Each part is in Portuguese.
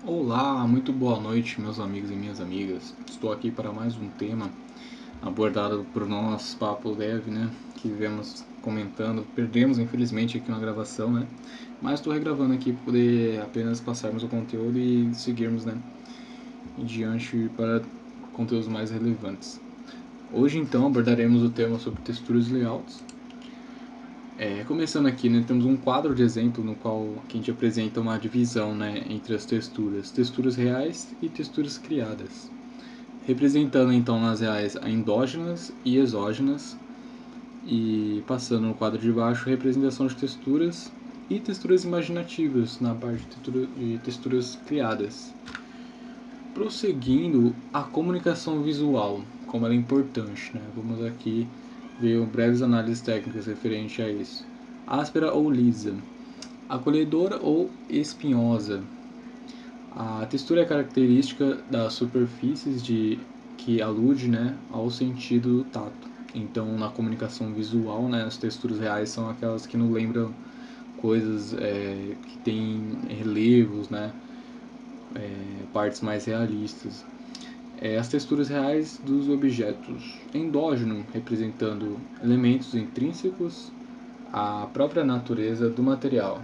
Olá, muito boa noite, meus amigos e minhas amigas. Estou aqui para mais um tema abordado por nós, Papo Dev, né? Que vivemos comentando. Perdemos, infelizmente, aqui na gravação, né? Mas estou regravando aqui para poder apenas passarmos o conteúdo e seguirmos, né? Em diante para conteúdos mais relevantes. Hoje, então, abordaremos o tema sobre texturas e layouts. Começando aqui, né, temos um quadro de exemplo no qual a gente apresenta uma divisão, né, entre as texturas reais e texturas criadas, representando então nas reais a endógenas e exógenas, e passando no quadro de baixo representação de texturas e texturas imaginativas na parte de texturas criadas. Prosseguindo, a comunicação visual, como ela é importante, né? Vamos aqui ver breves análises técnicas referente a isso. Áspera ou lisa, acolhedora ou espinhosa. A textura é característica das superfícies que alude, né, ao sentido do tato. Então, na comunicação visual, né, as texturas reais são aquelas que nos lembram coisas que têm relevos, né, partes mais realistas. As texturas reais dos objetos. Endógeno, representando elementos intrínsecos à própria natureza do material.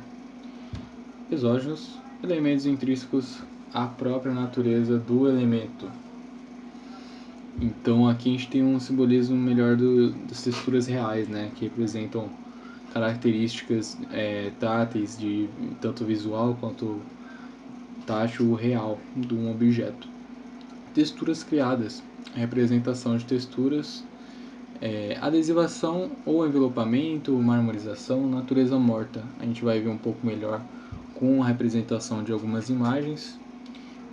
Exógenos, elementos intrínsecos à própria natureza do elemento. Então aqui a gente tem um simbolismo melhor das texturas reais, né, que representam características táteis de tanto visual quanto tátil real de um objeto. Texturas criadas, representação de texturas, adesivação ou envelopamento, marmorização, natureza morta. A gente vai ver um pouco melhor com a representação de algumas imagens,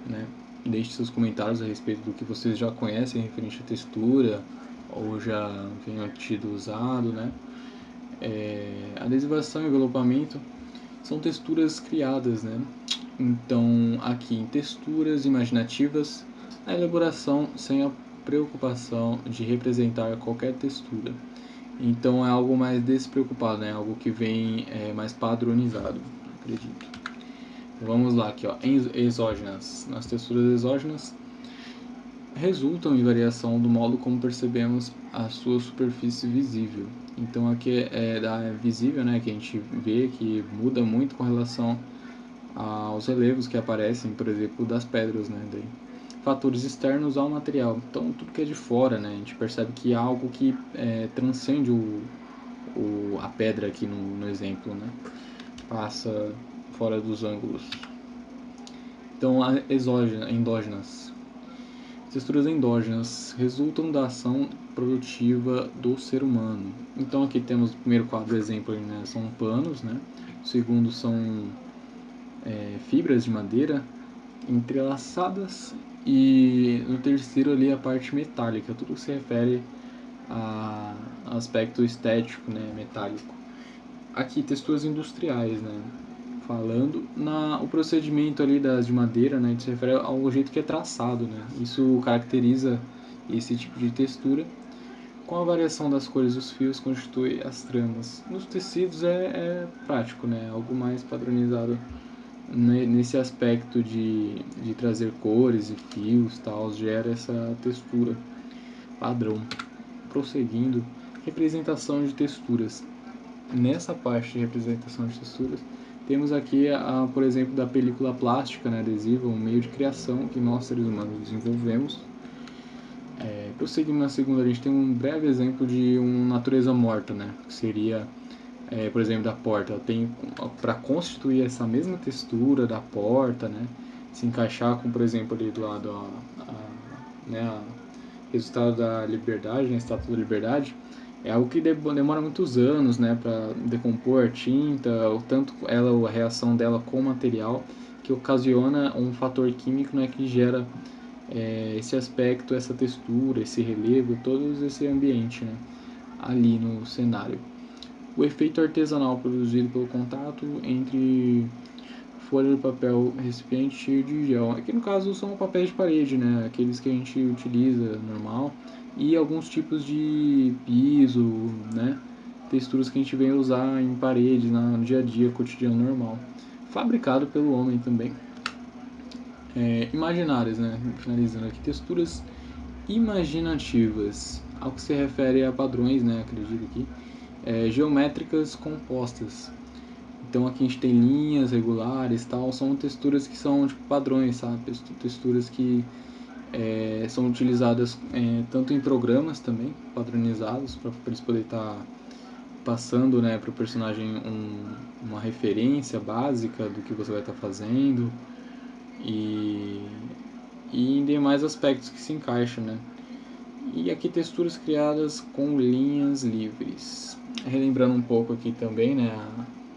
né? Deixe seus comentários a respeito do que vocês já conhecem referente à textura ou já tenham tido usado, né? Adesivação e envelopamento são texturas criadas, né? Então, aqui em texturas imaginativas, a elaboração sem a preocupação de representar qualquer textura. Então, é algo mais despreocupado, né? Algo que vem mais padronizado, acredito. Vamos lá, aqui, ó. Exógenas. Nas texturas exógenas, resultam em variação do modo como percebemos a sua superfície visível. Então aqui é da visível, né, que a gente vê que muda muito com relação aos relevos que aparecem, por exemplo, das pedras, né, daí. Fatores externos ao material. Então tudo que é de fora, né, a gente percebe que é algo que transcende a pedra aqui no exemplo, né, passa fora dos ângulos. Então endógenas. Texturas endógenas resultam da ação produtiva do ser humano. Então aqui temos o primeiro quadro exemplo, né, são panos, né? O segundo são fibras de madeira entrelaçadas e no terceiro ali a parte metálica, tudo que se refere a aspecto estético, né, metálico. Aqui texturas industriais, né? Falando o procedimento ali das de madeira, né, se refere ao jeito que é traçado, né? Isso caracteriza esse tipo de textura. Com a variação das cores dos fios constitui as tramas. Nos tecidos é prático, né? Algo mais padronizado nesse aspecto de trazer cores e fios, tal, gera essa textura padrão. Prosseguindo, representação de texturas. Nessa parte de representação de texturas, temos aqui, por exemplo, da película plástica, né, adesiva, um meio de criação que nós seres humanos desenvolvemos. Prosseguindo na segunda, a gente tem um breve exemplo de uma natureza morta, né, que seria, por exemplo, da porta. Ela tem, para constituir essa mesma textura da porta, né, se encaixar com, por exemplo, ali do lado né, resultado da liberdade, né, Estátua da Liberdade, é algo que demora muitos anos, né, para decompor a tinta, o tanto ela, a reação dela com o material, que ocasiona um fator químico, né, que gera esse aspecto, essa textura, esse relevo, todo esse ambiente, né, ali no cenário. O efeito artesanal produzido pelo contato entre folha de papel recipiente cheio de gel. Aqui no caso são papéis de parede, né? Aqueles que a gente utiliza normal. E alguns tipos de piso, né? Texturas que a gente vem usar em parede no dia a dia, cotidiano normal. Fabricado pelo homem também. imaginárias, né? Finalizando aqui, texturas imaginativas, ao que se refere a padrões, né? Acredito aqui, geométricas compostas. Então aqui a gente tem linhas regulares, tal, são texturas que são tipo padrões, sabe? Texturas que são utilizadas tanto em programas também padronizados para eles poderem estar passando, né, para o personagem uma referência básica do que você vai estar fazendo e, e em demais aspectos que se encaixam, né? E aqui texturas criadas com linhas livres. Relembrando um pouco aqui também, né,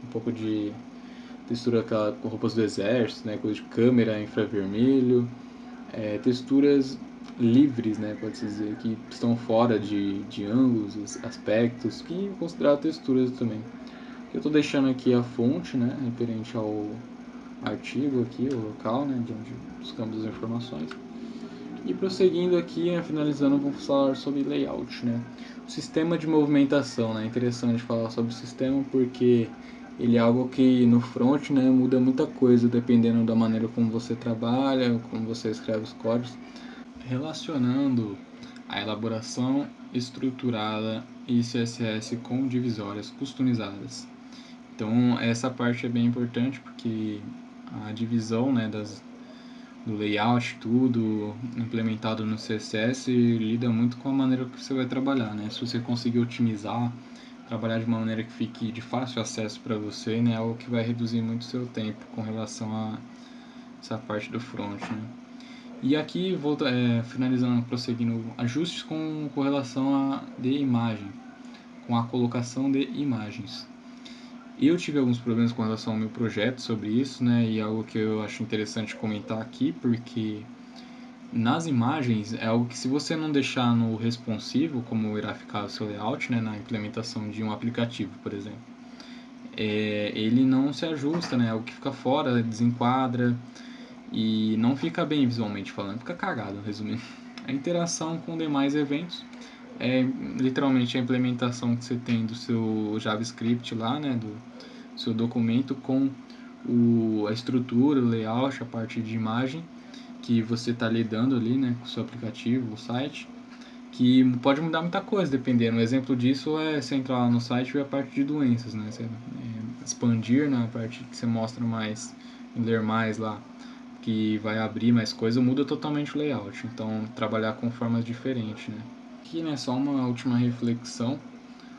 um pouco de textura com roupas do exército, né, coisa de câmera infravermelho, texturas livres, né, pode-se dizer, que estão fora de ângulos, aspectos, que é considerado texturas também. Eu estou deixando aqui a fonte, né, referente ao artigo aqui, o local, né, de onde buscamos as informações. E prosseguindo aqui, finalizando, vamos falar sobre layout, né? O sistema de movimentação, né? É interessante falar sobre o sistema porque ele é algo que no front, né, muda muita coisa dependendo da maneira como você trabalha, como você escreve os códigos, relacionando a elaboração estruturada e CSS com divisórias customizadas. Então essa parte é bem importante porque a divisão, né, do layout, tudo implementado no CSS, lida muito com a maneira que você vai trabalhar, né? Se você conseguir otimizar, trabalhar de uma maneira que fique de fácil acesso para você, né, é algo que vai reduzir muito o seu tempo com relação a essa parte do front, né? E aqui, finalizando, prosseguindo, ajustes com relação a de imagem, com a colocação de imagens. Eu tive alguns problemas com relação ao meu projeto sobre isso, né, e algo que eu acho interessante comentar aqui, porque nas imagens é algo que se você não deixar no responsivo, como irá ficar o seu layout, né, na implementação de um aplicativo, por exemplo, ele não se ajusta, né, é algo que fica fora, desenquadra e não fica bem visualmente falando, fica cagado, resumindo. A interação com demais eventos é literalmente a implementação que você tem do seu JavaScript lá, né, do seu documento com a estrutura, o layout, a parte de imagem que você está lidando ali, né, com o seu aplicativo, o site, que pode mudar muita coisa dependendo. Um exemplo disso é você entrar lá no site e ver a parte de doenças, né, você expandir na parte que você mostra mais, ler mais lá, que vai abrir mais coisa, muda totalmente o layout. Então, trabalhar com formas diferentes, né. Aqui, né, só uma última reflexão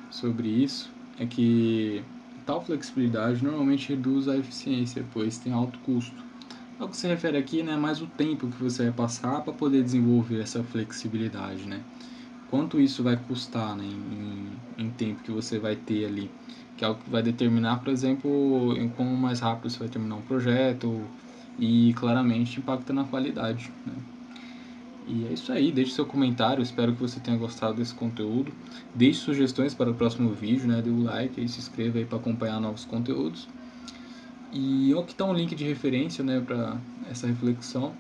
sobre isso, é que tal flexibilidade normalmente reduz a eficiência, pois tem alto custo. Ao que se refere aqui, né, mais o tempo que você vai passar para poder desenvolver essa flexibilidade, né? Quanto isso vai custar, né, em tempo que você vai ter ali, que é algo que vai determinar, por exemplo, em como mais rápido você vai terminar um projeto e claramente impacta na qualidade, né? E é isso aí, deixe seu comentário, espero que você tenha gostado desse conteúdo. Deixe sugestões para o próximo vídeo, né? Dê o like e se inscreva aí para acompanhar novos conteúdos. E aqui está um link de referência, né, para essa reflexão.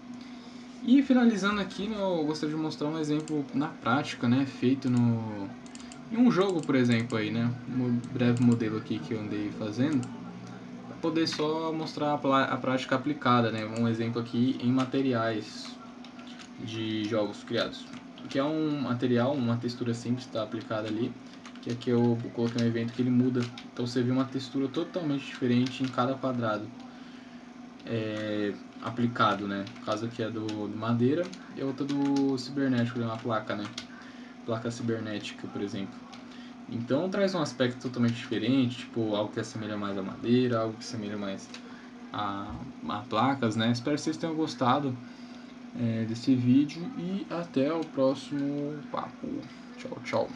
E finalizando aqui, né, eu gostaria de mostrar um exemplo na prática, né, feito em um jogo, por exemplo, aí, né, um breve modelo aqui que eu andei fazendo, para poder só mostrar a prática aplicada, né, um exemplo aqui em materiais de jogos criados, que é um material, uma textura simples está aplicada ali, que aqui eu coloquei um evento que ele muda, então você vê uma textura totalmente diferente em cada quadrado aplicado, né? No caso aqui é do madeira e a outra do cibernético, é uma placa, né? Placa cibernética, por exemplo. Então traz um aspecto totalmente diferente, tipo algo que assemelha mais a madeira, algo que assemelha mais a placas, né? Espero que vocês tenham gostado desse vídeo e até o próximo papo. Tchau, tchau.